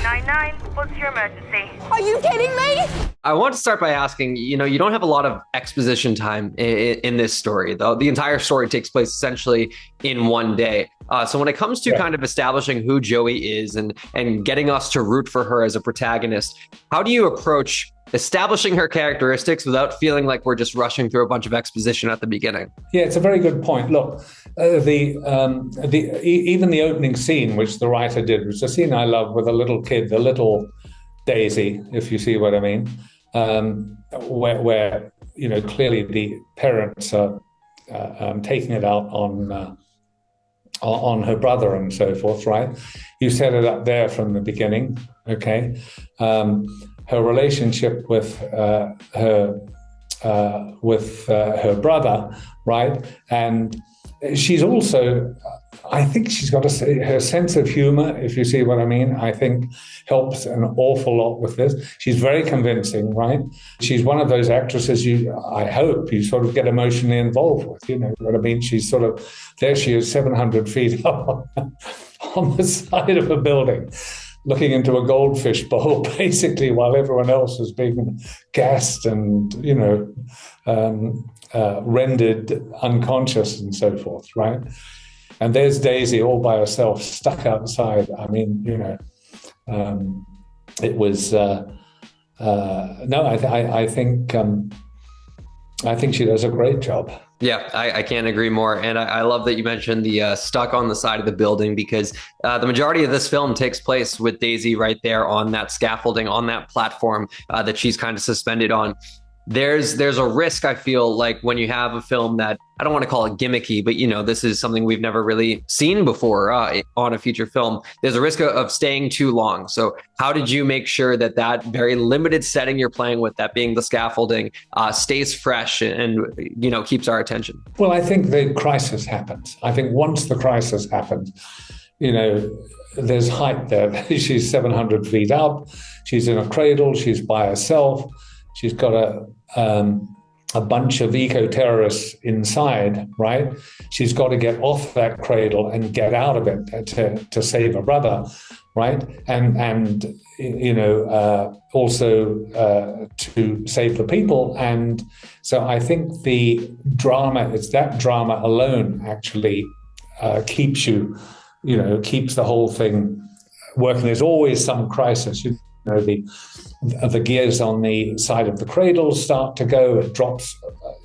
999, what's your emergency? Are you kidding me? I want to start by asking, you don't have a lot of exposition time in this story, though. The entire story takes place essentially in one day. So when it comes to kind of establishing who Joey is and getting us to root for her as a protagonist, how do you approach establishing her characteristics without feeling like we're just rushing through a bunch of exposition at the beginning? Yeah, it's a very good point. Look, even the opening scene, which the writer did, was a scene I love with a little kid, the little Daisy, if you see what I mean, where clearly the parents are taking it out on her brother and so forth, right? You set it up there from the beginning, okay? Her relationship with her brother, right? And she's also, I think she's got her sense of humor, if you see what I mean, I think helps an awful lot with this. She's very convincing, right? She's one of those actresses I hope you sort of get emotionally involved with, you know what I mean? She's sort of, there she is 700 feet up on the side of a building, looking into a goldfish bowl, basically, while everyone else is being gassed and, rendered unconscious and so forth, right? And there's Daisy all by herself, stuck outside. I mean, it was, I think she does a great job. Yeah, I can't agree more. And I love that you mentioned the stuck on the side of the building, because the majority of this film takes place with Daisy right there on that scaffolding, on that platform that she's kind of suspended on. There's a risk, I feel like, when you have a film that, I don't want to call it gimmicky, but this is something we've never really seen before on a feature film. There's a risk of staying too long. So how did you make sure that very limited setting you're playing with, that being the scaffolding, stays fresh and keeps our attention? Well, I think the crisis happens. I think once the crisis happens, there's height there. She's 700 feet up. She's in a cradle. She's by herself. She's got a bunch of eco-terrorists inside, right? She's got to get off that cradle and get out of it to save her brother, right? And also to save the people. And so I think the drama, it's that drama alone actually keeps keeps the whole thing working. There's always some crisis. The gears on the side of the cradle start to go. It drops.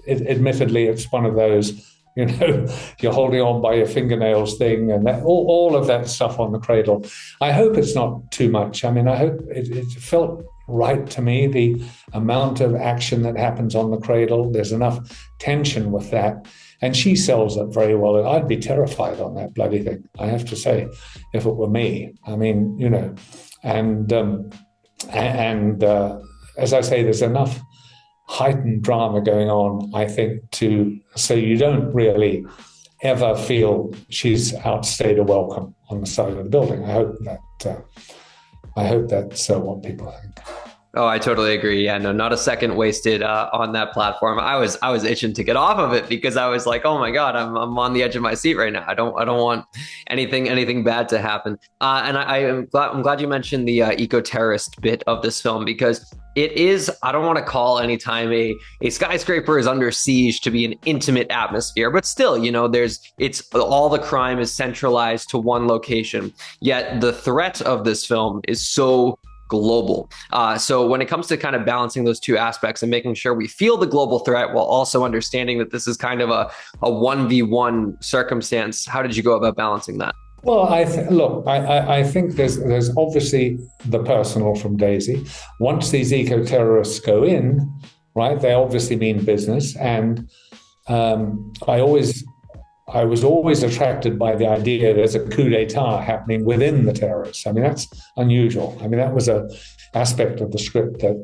Admittedly, it's one of those, you're holding on by your fingernails thing, and all of that stuff on the cradle. I hope it's not too much. I mean, I hope it felt right to me, the amount of action that happens on the cradle. There's enough tension with that. And she sells it very well. I'd be terrified on that bloody thing, I have to say, if it were me. I mean, And as I say, there's enough heightened drama going on, I think, so you don't really ever feel she's outstayed a welcome on the side of the building. I hope that's what people think. Oh, I totally agree. Yeah, no, not a second wasted on that platform. I was itching to get off of it because I was like, oh my God, I'm on the edge of my seat right now. I don't want anything bad to happen. And I'm glad you mentioned the eco-terrorist bit of this film, because it is, I don't want to call any time a skyscraper is under siege to be an intimate atmosphere, but still, it's all the crime is centralized to one location. Yet the threat of this film is so global. So when it comes to kind of balancing those two aspects and making sure we feel the global threat while also understanding that this is kind of a 1v1 circumstance, how did you go about balancing that? Well, I think there's obviously the personal from Daisy. Once these eco-terrorists go in, right, they obviously mean business. And I was always attracted by the idea there's a coup d'etat happening within the terrorists. I mean, that's unusual. I mean, that was an aspect of the script that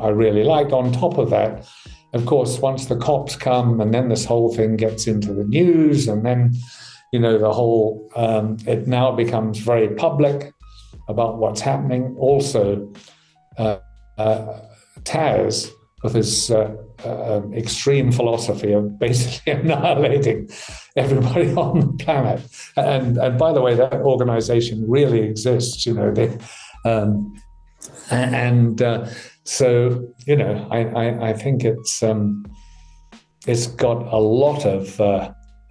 I really liked. On top of that, of course, once the cops come and then this whole thing gets into the news, and then, the whole, it now becomes very public about what's happening. Also, Taz, with his extreme philosophy of basically annihilating everybody on the planet. And by the way, that organization really exists. So, I think it's got a lot of,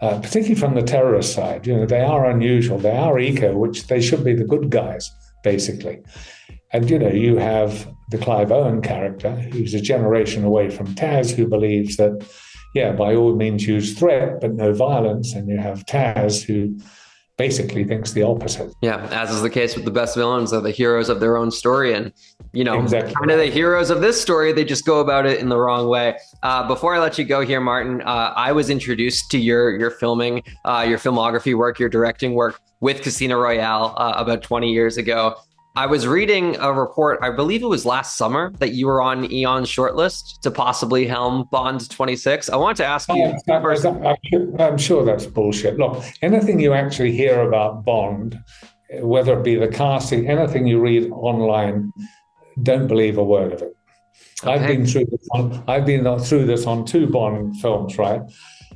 particularly from the terrorist side, they are unusual. They are eco, which they should be the good guys, basically. And, you have the Clive Owen character, who's a generation away from Taz, who believes that, by all means use threat, but no violence. And you have Taz, who basically thinks the opposite. Yeah, as is the case with the best villains, are the heroes of their own story. And, exactly. kind of the heroes of this story, they just go about it in the wrong way. Before I let you go here, Martin, I was introduced to your filming, your filmography work, your directing work with Casino Royale about 20 years ago. I was reading a report, I believe it was last summer, that you were on Eon's shortlist to possibly helm Bond 26. I want to ask you first. I'm sure that's bullshit. Look, anything you actually hear about Bond, whether it be the casting, anything you read online, don't believe a word of it. Okay. I've been through this on 2 Bond films, right?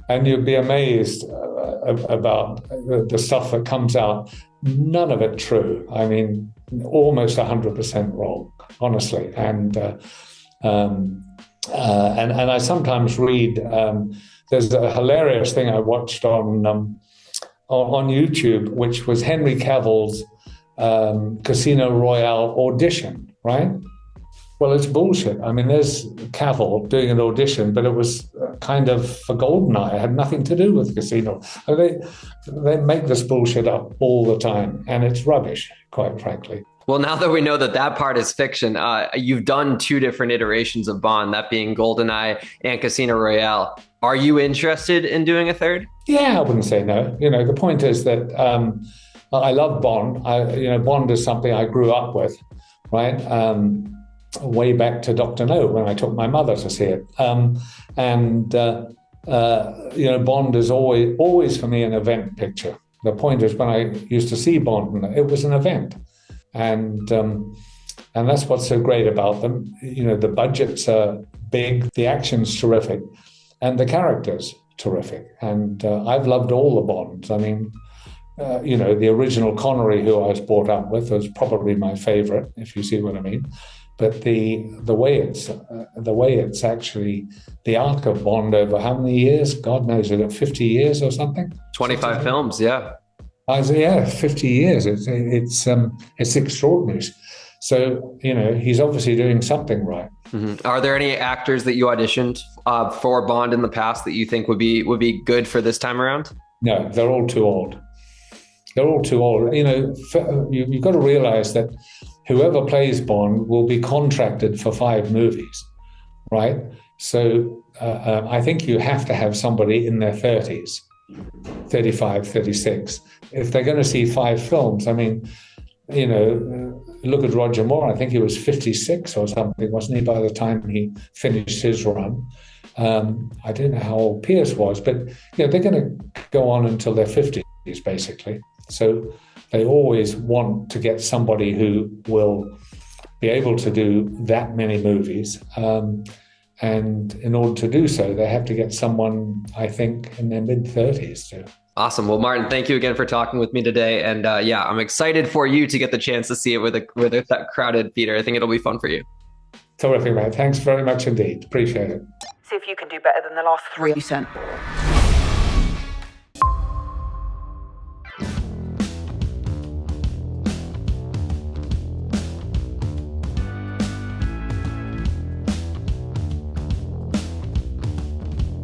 And you'd be amazed about the stuff that comes out. None of it true. I mean, almost 100% wrong, honestly. And I sometimes read. There's a hilarious thing I watched on YouTube, which was Henry Cavill's Casino Royale audition, right? Well, it's bullshit. I mean, there's Cavill doing an audition, but it was kind of for GoldenEye. It had nothing to do with Casino. They make this bullshit up all the time, and it's rubbish, quite frankly. Well, now that we know that part is fiction, you've done 2 different iterations of Bond, that being GoldenEye and Casino Royale. Are you interested in doing a third? Yeah, I wouldn't say no. The point is that I love Bond. Bond is something I grew up with, right? Way back to Dr. No, when I took my mother to see it. Bond is always for me an event picture. The point is, when I used to see Bond, it was an event. And that's what's so great about them. The budgets are big, the action's terrific, and the characters terrific. And I've loved all the Bonds. I mean, the original Connery, who I was brought up with, was probably my favorite, if you see what I mean. But the way it's actually the arc of Bond over how many years? God knows, is it 50 years or something? 25 films, yeah. 50 years. It's extraordinary. So he's obviously doing something right. Mm-hmm. Are there any actors that you auditioned for Bond in the past that you think would be good for this time around? No, they're all too old. They're all too old. You've got to realize that whoever plays Bond will be contracted for 5 movies, right? So I think you have to have somebody in their 30s, 35, 36. If they're going to see 5 films, I mean, look at Roger Moore. I think he was 56 or something, wasn't he, by the time he finished his run? I don't know how old Pierce was, but they're going to go on until their 50s, basically. So they always want to get somebody who will be able to do that many movies. And in order to do so, they have to get someone, I think, in their mid-30s too. Awesome. Well, Martin, thank you again for talking with me today. And I'm excited for you to get the chance to see it with a crowded theater. I think it'll be fun for you. Terrific, man. Thanks very much indeed. Appreciate it. See if you can do better than the last 3 you sent.